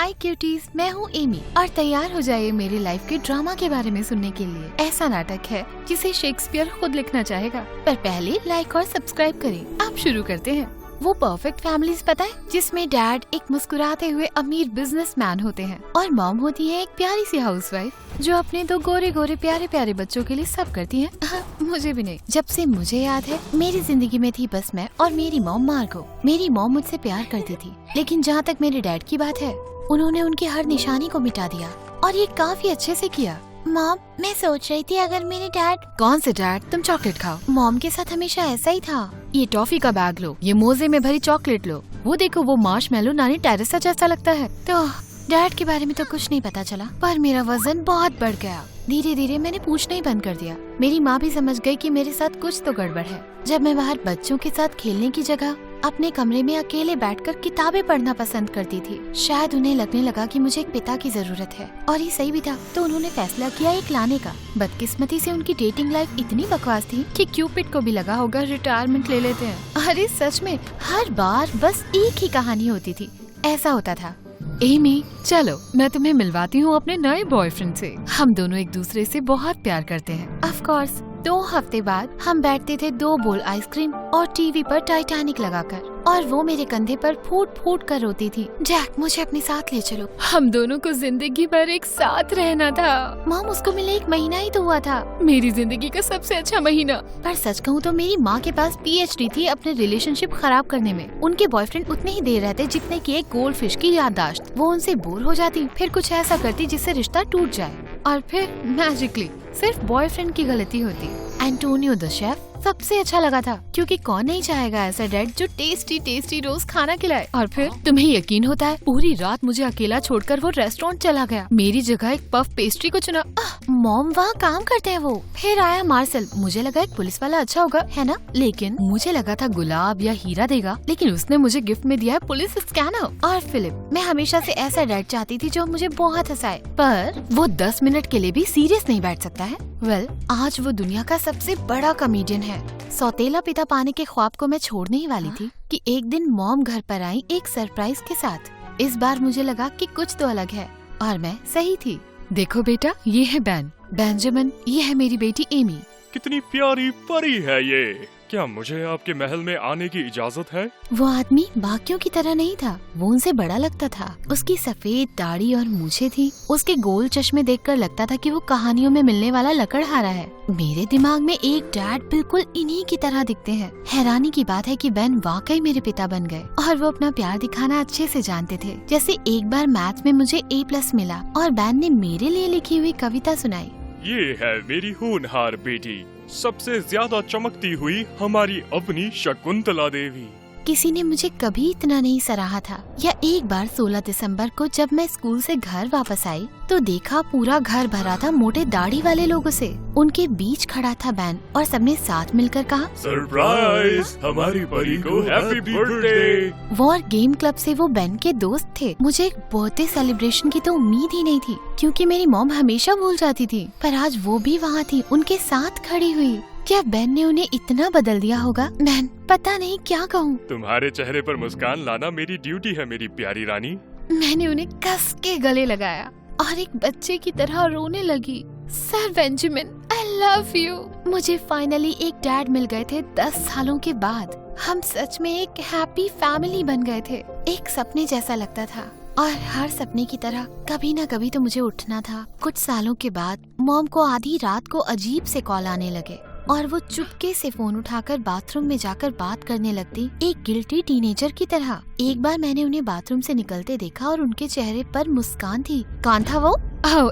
हाय cuties, मैं हूँ Amy और तैयार हो जाइए मेरी लाइफ के ड्रामा के बारे में सुनने के लिए। ऐसा नाटक है जिसे शेक्सपियर खुद लिखना चाहेगा, पर पहले लाइक और सब्सक्राइब करें। अब शुरू करते हैं। वो परफेक्ट फैमिलीज पता है, जिसमें डैड एक मुस्कुराते हुए अमीर बिजनेसमैन होते हैं और मॉम होती है एक प्यारी सी हाउसवाइफ जो अपने दो गोरे गोरे प्यारे प्यारे बच्चों के लिए सब करती है। मुझे भी नहीं। जब से मुझे याद है मेरी जिंदगी में थी बस मैं और मेरी मॉम मार्गो। मेरी मॉम मुझसे प्यार करती थी, लेकिन जहाँ तक मेरे डैड की बात है, उन्होंने उनकी हर निशानी को मिटा दिया और ये काफी अच्छे से किया। मॉम, मैं सोच रही थी अगर मेरे डैड। कौन से डैड? तुम चॉकलेट खाओ। मॉम के साथ हमेशा ऐसा ही था। ये टॉफी का बैग लो, ये मोजे में भरी चॉकलेट लो, वो देखो वो मार्शमैलो नानी टेरेसा जैसा लगता है। तो डैड के बारे में तो कुछ नहीं पता चला, पर मेरा वजन बहुत बढ़ गया। धीरे धीरे मैंने पूछना ही बंद कर दिया। मेरी माँ भी समझ गई कि मेरे साथ कुछ तो गड़बड़ है। जब मैं बाहर बच्चों के साथ खेलने की जगह अपने कमरे में अकेले बैठकर किताबें पढ़ना पसंद करती थी, शायद उन्हें लगने लगा कि मुझे एक पिता की जरूरत है। और ये सही भी था, तो उन्होंने फैसला किया एक लाने का। बदकिस्मती से उनकी डेटिंग लाइफ इतनी बकवास थी कि क्यूपिड को भी लगा होगा रिटायरमेंट ले लेते हैं। अरे सच में हर बार बस एक ही कहानी होती थी। ऐसा होता था, एमी चलो मैं तुम्हें मिलवाती हूँ अपने नए बॉयफ्रेंड से। हम दोनों एक दूसरे से बहुत प्यार करते हैं। ऑफ कोर्स 2 हफ्ते बाद हम बैठते थे 2 बोल आइसक्रीम और टीवी पर टाइटैनिक लगाकर, और वो मेरे कंधे पर फूट फूट कर रोती थी, जैक मुझे अपने साथ ले चलो। हम दोनों को जिंदगी भर एक साथ रहना था। मॉम, उसको मिले 1 महीना ही तो हुआ था। मेरी जिंदगी का सबसे अच्छा महीना। पर सच कहूँ तो मेरी माँ के पास PhD थी अपने रिलेशनशिप खराब करने में। उनके बॉयफ्रेंड उतने ही देर रहते जितने की एक गोल्ड फिश की याददाश्त। वो उनसे बोर हो जाती, फिर कुछ ऐसा करती जिससे रिश्ता टूट जाए, और फिर मैजिकली सिर्फ बॉयफ्रेंड की गलती होती। एंटोनियो द शेफ सबसे अच्छा लगा था, क्योंकि कौन नहीं चाहेगा ऐसा डैड जो टेस्टी टेस्टी रोज खाना खिलाए। और फिर तुम्हें यकीन होता है, पूरी रात मुझे अकेला छोड़कर वो रेस्टोरेंट चला गया। मेरी जगह एक पफ पेस्ट्री को चुना। मॉम वहाँ काम करते हैं वो। फिर आया मार्शल, मुझे लगा एक पुलिस वाला अच्छा होगा, है ना? लेकिन मुझे लगा था गुलाब या हीरा देगा, लेकिन उसने मुझे गिफ्ट में दिया है पुलिस स्कैनर। और फिलिप, मैं हमेशा से ऐसा डैड चाहती थी जो मुझे बहुत हंसाए, पर वो 10 मिनट के लिए भी सीरियस नहीं बैठ सकता है। वेल, आज वो दुनिया का सबसे बड़ा कॉमेडियन है। सौतेला पिता पाने के ख्वाब को मैं छोड़ने ही वाली थी कि एक दिन मॉम घर पर आई एक सरप्राइज के साथ। इस बार मुझे लगा कि कुछ तो अलग है, और मैं सही थी। देखो बेटा, ये है बेंजामिन, ये है मेरी बेटी एमी। कितनी प्यारी परी है ये। क्या मुझे आपके महल में आने की इजाजत है? वो आदमी बाकियों की तरह नहीं था, वो उनसे बड़ा लगता था। उसकी सफेद दाढ़ी और मूछें थी। उसके गोल चश्मे देखकर लगता था कि वो कहानियों में मिलने वाला लकड़हारा है। मेरे दिमाग में एक डैड बिल्कुल इन्हीं की तरह दिखते हैं। हैरानी की बात है कि बेन वाकई मेरे पिता बन गए, और वो अपना प्यार दिखाना अच्छे से जानते थे। जैसे एक बार मैथ में मुझे A+ मिला और बेन ने मेरे लिए लिखी हुई कविता सुनाई। ये है मेरी होनहार बेटी, सबसे ज्यादा चमकती हुई हमारी अपनी शकुंतला देवी। किसी ने मुझे कभी इतना नहीं सराहा था। या एक बार 16 दिसंबर को जब मैं स्कूल से घर वापस आई तो देखा पूरा घर भरा था मोटे दाढ़ी वाले लोगों से। उनके बीच खड़ा था बैन, और सबने साथ मिलकर कहा, सरप्राइज, हमारी परी को happy birthday. War game club से वो बैन के दोस्त थे। मुझे एक बर्थडे सेलिब्रेशन की तो उम्मीद ही नहीं थी, क्योंकि मेरी मॉम हमेशा भूल जाती थी। पर आज वो भी वहाँ थी, उनके साथ खड़ी हुई। क्या बेन ने उन्हें इतना बदल दिया होगा? बेन, पता नहीं क्या कहूँ। तुम्हारे चेहरे पर मुस्कान लाना मेरी ड्यूटी है मेरी प्यारी रानी। मैंने उन्हें कस के गले लगाया और एक बच्चे की तरह रोने लगी। Sir Benjamin, I love you. मुझे फाइनली एक डैड मिल गए थे 10 सालों के बाद। हम सच में एक हैप्पी फैमिली बन गए थे। एक सपने जैसा लगता था, और हर सपने की तरह कभी न कभी तो मुझे उठना था। कुछ सालों के बाद मॉम को आधी रात को अजीब से कॉल आने लगे, और वो चुपके से फोन उठाकर बाथरूम में जाकर बात करने लगती, एक गिल्टी टीनेजर की तरह। एक बार मैंने उन्हें बाथरूम से निकलते देखा और उनके चेहरे पर मुस्कान थी। कौन था वो?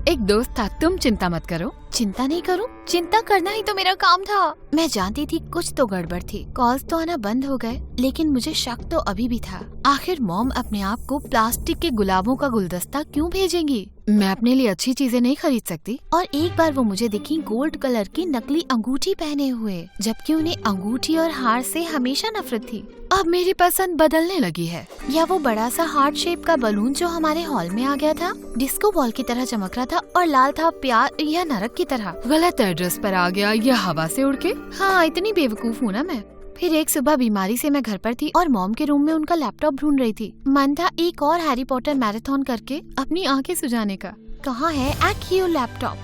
एक दोस्त था। तुम चिंता मत करो। चिंता नहीं करूं? चिंता करना ही तो मेरा काम था। मैं जानती थी कुछ तो गड़बड़ थी। कॉल्स तो आना बंद हो गए, लेकिन मुझे शक तो अभी भी था। आखिर मॉम अपने आप को प्लास्टिक के गुलाबों का गुलदस्ता क्यों भेजेंगी? मैं अपने लिए अच्छी चीजें नहीं खरीद सकती। और एक बार वो मुझे दिखी गोल्ड कलर की नकली अंगूठी पहने हुए, जबकि उन्हें अंगूठी और हार से हमेशा नफरत थी। अब मेरी पसंद बदलने लगी है। या वो बड़ा सा हार्ट शेप का बलून जो हमारे हॉल में आ गया था, डिस्को बॉल की तरह चमक रहा था और लाल था प्यार या नरक की तरह। गलत एड्रेस पर आ गया या हवा से उड़ के। हाँ, इतनी बेवकूफ हूँ ना मैं। फिर एक सुबह बीमारी से मैं घर पर थी और मॉम के रूम में उनका लैपटॉप ढूंढ रही थी। मन था एक और हैरी पॉटर मैराथन करके अपनी आंखें सुझाने का। कहाँ है एक्यू लैपटॉप?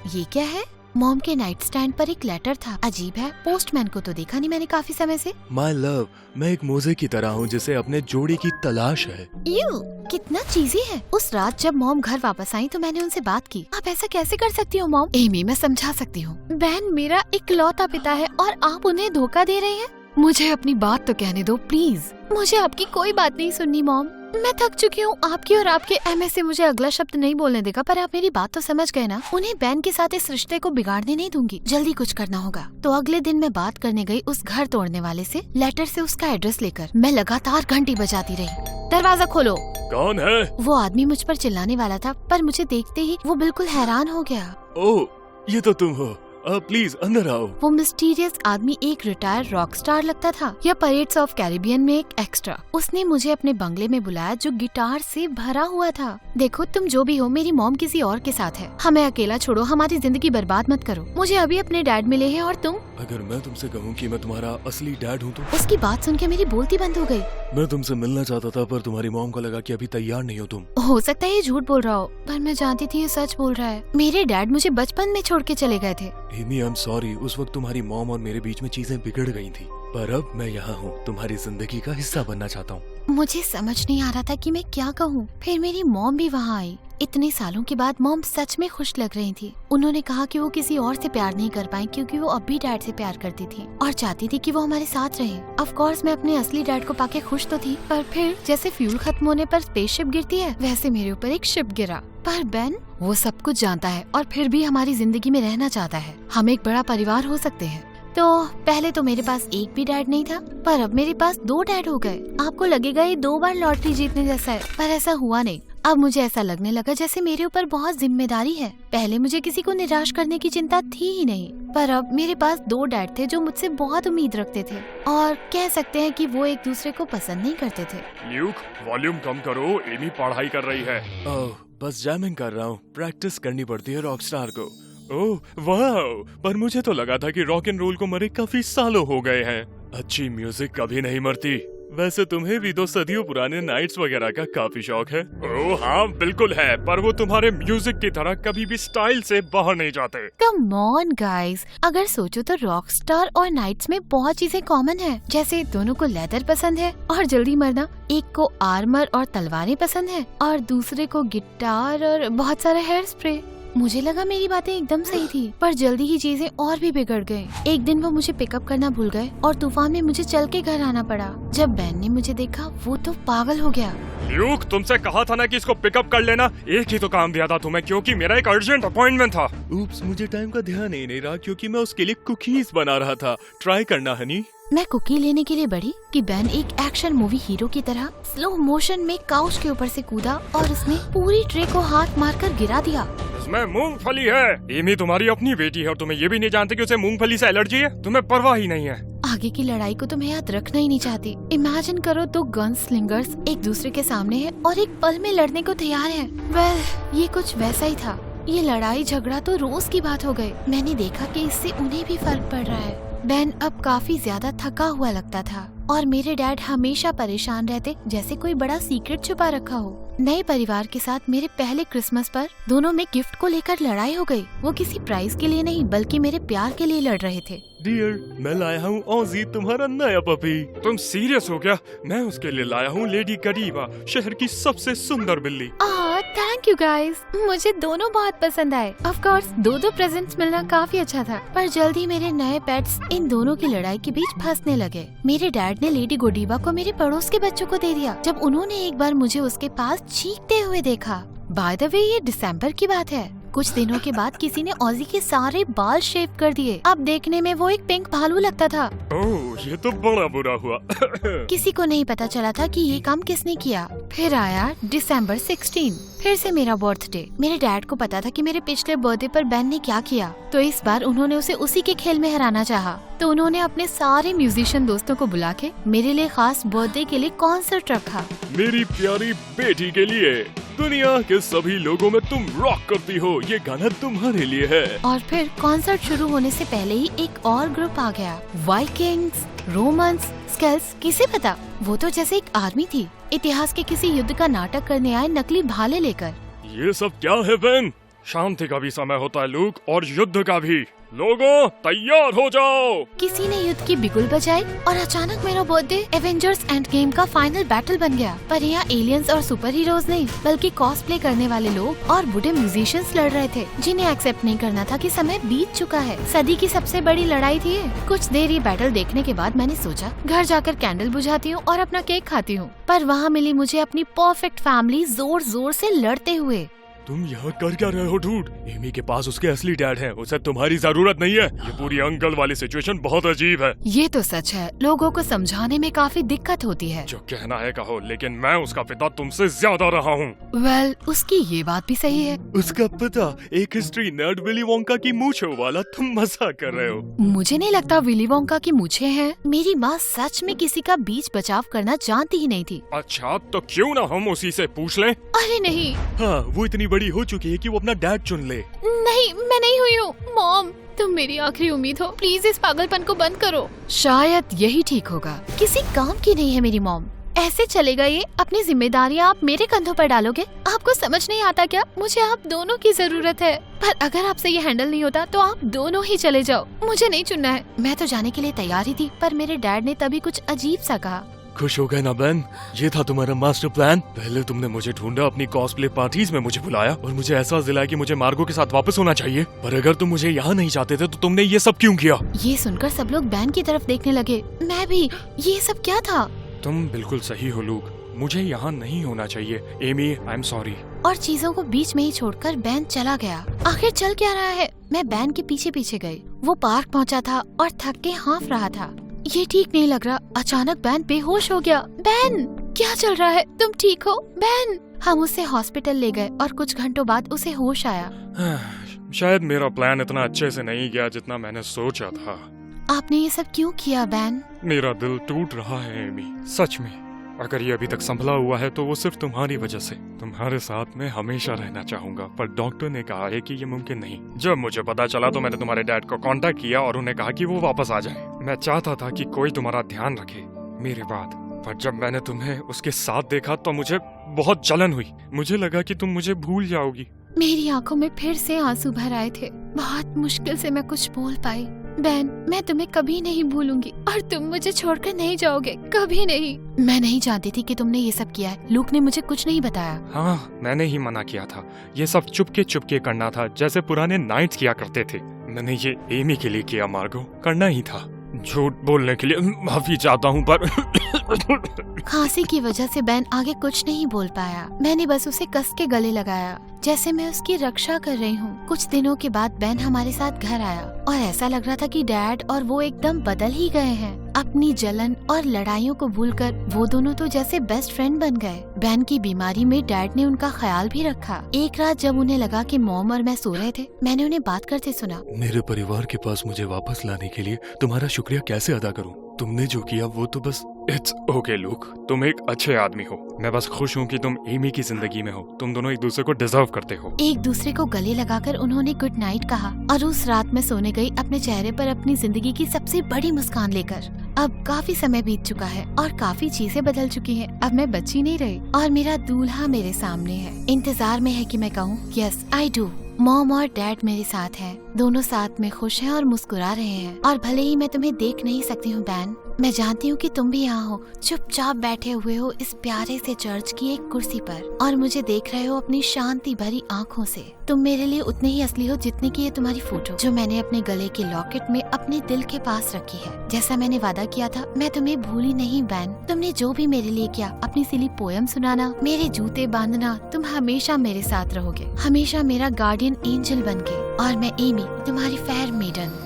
ये क्या है? मॉम के नाइट स्टैंड पर एक लेटर था। अजीब है, पोस्टमैन को तो देखा नहीं मैंने काफी समय से। माय लव, मैं एक मोजे की तरह हूँ जिसे अपने जोड़ी की तलाश है। यू कितना चीजी है। उस रात जब मॉम घर वापस आई तो मैंने उनसे बात की। आप ऐसा कैसे कर सकती हो मॉम? एमी, मैं समझा सकती हूँ। बहन मेरा इकलौता पिता है और आप उन्हें धोखा दे रहे हैं। मुझे अपनी बात तो कहने दो प्लीज। मुझे आपकी कोई बात नहीं सुननी मॉम। मैं थक चुकी हूँ आपकी और आपके एमएस से। मुझे अगला शब्द नहीं बोलने देगा, पर आप मेरी बात तो समझ गए ना। उन्हें बैन के साथ इस रिश्ते को बिगाड़ने नहीं दूंगी। जल्दी कुछ करना होगा। तो अगले दिन मैं बात करने गई उस घर तोड़ने वाले से, लेटर से उसका एड्रेस लेकर। मैं लगातार घंटी बजाती रही। दरवाजा खोलो। कौन है? वो आदमी मुझ पर चिल्लाने वाला था, पर मुझे देखते ही वो बिल्कुल हैरान हो गया। ओह, ये तो तुम हो। प्लीज अंदर आओ। वो मिस्टीरियस आदमी एक रिटायर्ड रॉक स्टार लगता था या परेड्स ऑफ कैरिबियन में एक एक्स्ट्रा। उसने मुझे अपने बंगले में बुलाया जो गिटार से भरा हुआ था। देखो तुम जो भी हो, मेरी मॉम किसी और के साथ है। हमें अकेला छोड़ो, हमारी जिंदगी बर्बाद मत करो। मुझे अभी अपने डैड मिले हैं और तुम। अगर मैं तुमसे कहूँ कि मैं तुम्हारा असली डैड हूँ तो? उसकी बात सुन के मेरी बोलती बंद हो गई। मैं तुमसे मिलना चाहता था पर तुम्हारी मॉम को लगा कि अभी तैयार नहीं हो तुम। हो सकता है ये झूठ बोल रहा हो, पर मैं जानती थी ये सच बोल रहा है। मेरे डैड मुझे बचपन में छोड़ के चले गए थे। Amy, I am sorry. उस वक्त तुम्हारी मॉम और मेरे बीच में चीजें बिगड़ गई थी, पर अब मैं यहाँ हूँ, तुम्हारी जिंदगी का हिस्सा बनना चाहता हूँ। मुझे समझ नहीं आ रहा था कि मैं क्या कहूँ। फिर मेरी मॉम भी वहाँ आई। इतने सालों के बाद मॉम सच में खुश लग रही थी। उन्होंने कहा कि वो किसी और से प्यार नहीं कर पाई क्योंकि वो अब भी डैड से प्यार करती थी और चाहती थी कि वो हमारे साथ रहे। ऑफ कोर्स मैं अपने असली डैड को पाके खुश तो थी, पर फिर जैसे फ्यूल खत्म होने पर स्पेसशिप गिरती है, वैसे मेरे ऊपर एक शिप गिरा। पर बेन वो सब कुछ जानता है और फिर भी हमारी जिंदगी में रहना चाहता है। हम एक बड़ा परिवार हो सकते हैं। तो पहले तो मेरे पास एक भी डैड नहीं था, पर अब मेरे पास 2 डैड हो गए। आपको लगेगा ये 2 बार लॉटरी जीतने जैसा है, पर ऐसा हुआ नहीं। अब मुझे ऐसा लगने लगा जैसे मेरे ऊपर बहुत जिम्मेदारी है। पहले मुझे किसी को निराश करने की चिंता थी ही नहीं, पर अब मेरे पास 2 डैड थे जो मुझसे बहुत उम्मीद रखते थे और कह सकते हैं कि वो एक दूसरे को पसंद नहीं करते थे। ल्यूक, वॉल्यूम कम करो, एमी पढ़ाई कर रही है। ओह, बस जैमिंग कर रहा हूँ। प्रैक्टिस करनी पड़ती है रॉक स्टार को। ओह वाह, पर मुझे तो लगा था कि रॉक एंड रोल को मरे काफी सालों हो गए हैं। अच्छी म्यूजिक कभी नहीं मरती। वैसे तुम्हें भी तो सदियों पुराने नाइट्स वगैरह का काफी शौक है। ओह हाँ बिल्कुल है, पर वो तुम्हारे म्यूजिक की तरह कभी भी स्टाइल से बाहर नहीं जाते। कम ऑन गाइस, अगर सोचो तो रॉक स्टार और नाइट्स में बहुत चीजें कॉमन है। जैसे दोनों को लेदर पसंद है और जल्दी मरना, एक को आर्मर और तलवारें पसंद है और दूसरे को गिटार और बहुत सारा हेयर स्प्रे। मुझे लगा मेरी बातें एकदम सही थी, पर जल्दी ही चीजें और भी बिगड़ गई। एक दिन वो मुझे पिकअप करना भूल गए और तूफान में मुझे चल के घर आना पड़ा। जब बैन ने मुझे देखा वो तो पागल हो गया। ल्यूक, तुमसे कहा था ना कि इसको पिकअप कर लेना। एक ही तो काम दिया था तुम्हें, क्योंकि मेरा एक अर्जेंट अपॉइंटमेंट था। ऊप्स, मुझे टाइम का ध्यान ही नहीं रहा क्योंकि मैं उसके लिए कुकीज बना रहा था। ट्राई करना हनी। मैं कुकी लेने के लिए बढ़ी कि बैन एक एक्शन मूवी हीरो की तरह स्लो मोशन में काउच के ऊपर से कूदा और उसने पूरी ट्रे को हाथ मारकर गिरा दिया। इसमें मूंगफली है। एमी तुम्हारी अपनी बेटी है और तुम्हें ये भी नहीं जानते कि उसे मूंगफली से एलर्जी है। तुम्हें परवाह ही नहीं है। आगे की लड़ाई को तो मैं याद रखना ही नहीं चाहती। इमेजिन करो 2 गन स्लिंगर्स एक दूसरे के सामने हैं और एक पल में लड़ने को तैयार हैं। वेल, ये कुछ वैसा ही था। ये लड़ाई झगड़ा तो रोज की बात हो गई। मैंने देखा कि इससे उन्हें भी फर्क पड़ रहा है। बेन अब काफी ज्यादा थका हुआ लगता था और मेरे डैड हमेशा परेशान रहते जैसे कोई बड़ा सीक्रेट छुपा रखा हो। नए परिवार के साथ मेरे पहले क्रिसमस पर दोनों में गिफ्ट को लेकर लड़ाई हो गई। वो किसी प्राइज के लिए नहीं बल्कि मेरे प्यार के लिए लड़ रहे थे। डियर, मैं लाया हूँ ऑजी, तुम्हारा नया पपी। तुम सीरियस हो क्या? मैं उसके लिए लाया हूँ लेडी गरीबा, शहर की सबसे सुंदर बिल्ली। थैंक यू गाइस, मुझे दोनों बहुत पसंद आए। ऑफ कोर्स 2 प्रेजेंट्स मिलना काफी अच्छा था, पर जल्दी मेरे नए पेट्स इन दोनों की लड़ाई के बीच फंसने लगे। मेरे डैड ने लेडी गोडीबा को मेरे पड़ोस के बच्चों को दे दिया जब उन्होंने एक बार मुझे उसके पास चीखते हुए देखा। बाय द वे, ये दिसंबर की बात है। कुछ दिनों के बाद किसी ने ऑजी के सारे बाल शेव कर दिए। अब देखने में वो एक पिंक भालू लगता था। ओह, ये तो बड़ा बुरा हुआ। किसी को नहीं पता चला था कि ये काम किसने किया। फिर आया दिसंबर 16, फिर से मेरा बर्थडे। मेरे डैड को पता था कि मेरे पिछले बर्थडे पर बेन ने क्या किया, तो इस बार उन्होंने उसे उसी के खेल में हराना चाहा। तो उन्होंने अपने सारे म्यूजिशियन दोस्तों को बुला के मेरे लिए खास बर्थडे के लिए कॉन्सर्ट रखा। मेरी प्यारी बेटी के लिए दुनिया के सभी लोगों में तुम रॉक करती हो, ये गाना तुम्हारे लिए है। और फिर कॉन्सर्ट शुरू होने से पहले ही एक और ग्रुप आ गया, वाइकिंग्स, रोमन्स, स्केल्स, किसे पता। वो तो जैसे एक आर्मी थी, इतिहास के किसी युद्ध का नाटक करने आए नकली भाले लेकर। ये सब क्या है बेन? शांति का भी समय होता है लूक, और युद्ध का भी। लोगों तैयार हो जाओ। किसी ने युद्ध की बिगुल बजाई और अचानक मेरा बर्थडे एवेंजर्स एंड गेम का फाइनल बैटल बन गया। पर यहाँ एलियंस और सुपर हीरोज नहीं, बल्कि कॉस्प्ले करने वाले लोग और बूढ़े म्यूजिशियंस लड़ रहे थे, जिन्हें एक्सेप्ट नहीं करना था कि समय बीत चुका है। सदी की सबसे बड़ी लड़ाई थी ये। कुछ देर ये बैटल देखने के बाद मैंने सोचा घर जाकर कैंडल बुझाती हूँ और अपना केक खाती हूँ। पर वहाँ मिली मुझे अपनी परफेक्ट फैमिली जोर जोर से लड़ते हुए। तुम यहाँ कर क्या रहे हो डूड? एमी के पास उसके असली डैड हैं, उसे तुम्हारी जरूरत नहीं है। ये पूरी अंकल वाली सिचुएशन बहुत अजीब है। ये तो सच है, लोगों को समझाने में काफी दिक्कत होती है। जो कहना है कहो, लेकिन मैं उसका पिता तुमसे ज्यादा रहा हूँ। वेल, उसकी ये बात भी सही है। उसका पिता एक हिस्ट्री नर्ड विली वोंका की मूंछों वाला। तुम मजाक कर रहे हो? मुझे नहीं लगता विली वोंका की मूंछें हैं। मेरी माँ सच में किसी का बीच बचाव करना जानती ही नहीं थी। अच्छा, तो क्यों ना हम उसी से पूछ लें? अरे नहीं। हाँ, वो इतनी बड़ी हो चुकी है कि वो अपना डैड चुन ले। नहीं, मैं नहीं हुई हूँ। मॉम, तुम मेरी आखिरी उम्मीद हो, प्लीज इस पागलपन को बंद करो। शायद यही ठीक होगा। किसी काम की नहीं है मेरी मॉम। ऐसे चलेगा ये? अपनी जिम्मेदारियाँ आप मेरे कंधों पर डालोगे? आपको समझ नहीं आता क्या? मुझे आप दोनों की जरूरत है। पर अगर आपसे ये हैंडल नहीं होता तो आप दोनों ही चले जाओ, मुझे नहीं चुनना है। मैं तो जाने के लिए तैयार ही थी, पर मेरे डैड ने तभी कुछ अजीब सा कहा। खुश हो गए ना बेन? ये था तुम्हारा मास्टर प्लान। पहले तुमने मुझे ढूंढा, अपनी कॉस्प्ले पार्टीज में मुझे बुलाया और मुझे एहसास दिलाया कि मुझे मार्गो के साथ वापस होना चाहिए। पर अगर तुम मुझे यहाँ नहीं चाहते थे तो तुमने ये सब क्यों किया? ये सुनकर सब लोग बैन की तरफ देखने लगे। मैं भी, ये सब क्या था? तुम बिल्कुल सही हो लूक, मुझे यहाँ नहीं होना चाहिए। Amy, I am sorry. और चीजों को बीच में ही छोड़कर बैन चला गया। आखिर चल क्या रहा है? मैं बैन के पीछे पीछे गई। वो पार्क पहुँचा था और थक के हाँफ रहा था। ये ठीक नहीं लग रहा। अचानक बैन बेहोश हो गया। बैन, क्या चल रहा है? तुम ठीक हो बैन? हम उसे हॉस्पिटल ले गए और कुछ घंटों बाद उसे होश आया। शायद मेरा प्लान इतना अच्छे से नहीं गया जितना मैंने सोचा था। आपने ये सब क्यों किया बैन? मेरा दिल टूट रहा है एमी, सच में। अगर ये अभी तक संभला हुआ है तो वो सिर्फ तुम्हारी वजह से। तुम्हारे साथ में हमेशा रहना चाहूंगा, पर डॉक्टर ने कहा है कि ये मुमकिन नहीं। जब मुझे पता चला तो मैंने तुम्हारे डैड को कांटेक्ट किया और उन्हें कहा कि वो वापस आ जाए। मैं चाहता था कि कोई तुम्हारा ध्यान रखे मेरे बाद। पर जब मैंने तुम्हें उसके साथ देखा तो मुझे बहुत जलन हुई। मुझे लगा कि तुम मुझे भूल जाओगी। मेरी आंखों में फिर से आंसू भर आए थे। बहुत मुश्किल से मैं कुछ बोल पाई। बैन, मैं तुम्हें कभी नहीं भूलूंगी और तुम मुझे छोड़कर नहीं जाओगे, कभी नहीं। मैं नहीं जानती थी कि तुमने ये सब किया है। लूक ने मुझे कुछ नहीं बताया। हाँ, मैंने ही मना किया था। ये सब चुपके चुपके करना था, जैसे पुराने नाइट्स किया करते थे। मैंने ये एमी के लिए किया मार्गो, करना ही था। झूठ बोलने के लिए माफी चाहता हूँ, पर खांसी की वजह से बैन आगे कुछ नहीं बोल पाया। मैंने बस उसे कस के गले लगाया, जैसे मैं उसकी रक्षा कर रही हूँ। कुछ दिनों के बाद बैन हमारे साथ घर आया और ऐसा लग रहा था कि डैड और वो एकदम बदल ही गए हैं। अपनी जलन और लड़ाइयों को भूलकर वो दोनों तो जैसे बेस्ट फ्रेंड बन गए। बैन की बीमारी में डैड ने उनका ख्याल भी रखा। एक रात जब उन्हें लगा कि मॉम और मैं सो रहे थे, मैंने उन्हें बात करते सुना। मेरे परिवार के पास मुझे वापस लाने के लिए तुम्हारा शुक्रिया कैसे अदा करूं? तुमने जो किया वो तो बस इट्स ओके लूक, तुम एक अच्छे आदमी हो। मैं बस खुश हूँ कि तुम एमी की जिंदगी में हो। तुम दोनों एक दूसरे को डिजर्व करते हो। एक दूसरे को गले लगाकर उन्होंने गुड नाइट कहा और उस रात मैं सोने गई, अपने चेहरे पर अपनी जिंदगी की सबसे बड़ी मुस्कान लेकर। अब काफी समय बीत चुका है और काफी चीजें बदल चुकी हैं। अब मैं बच्ची नहीं रही और मेरा दूल्हा मेरे सामने है। इंतजार में है कि मैं कहूँ यस आई डू। मॉम और डैड मेरे साथ हैं, दोनों साथ में खुश हैं और मुस्कुरा रहे हैं। और भले ही मैं तुम्हें देख नहीं सकती हूँ बैन, मैं जानती हूँ कि तुम भी यहाँ हो, चुपचाप बैठे हुए हो इस प्यारे से चर्च की एक कुर्सी पर और मुझे देख रहे हो अपनी शांति भरी आँखों से। तुम मेरे लिए उतने ही असली हो जितने की ये तुम्हारी फोटो, जो मैंने अपने गले के लॉकेट में अपने दिल के पास रखी है। जैसा मैंने वादा किया था, मैं तुम्हें भूली नहीं बैन। तुमने जो भी मेरे लिए किया, अपनी सिली पोयम सुनाना, मेरे जूते बांधना, तुम हमेशा मेरे साथ रहोगे, हमेशा मेरा गार्डियन एंजल बनके। और मैं एमी, तुम्हारी फेयर मेडन।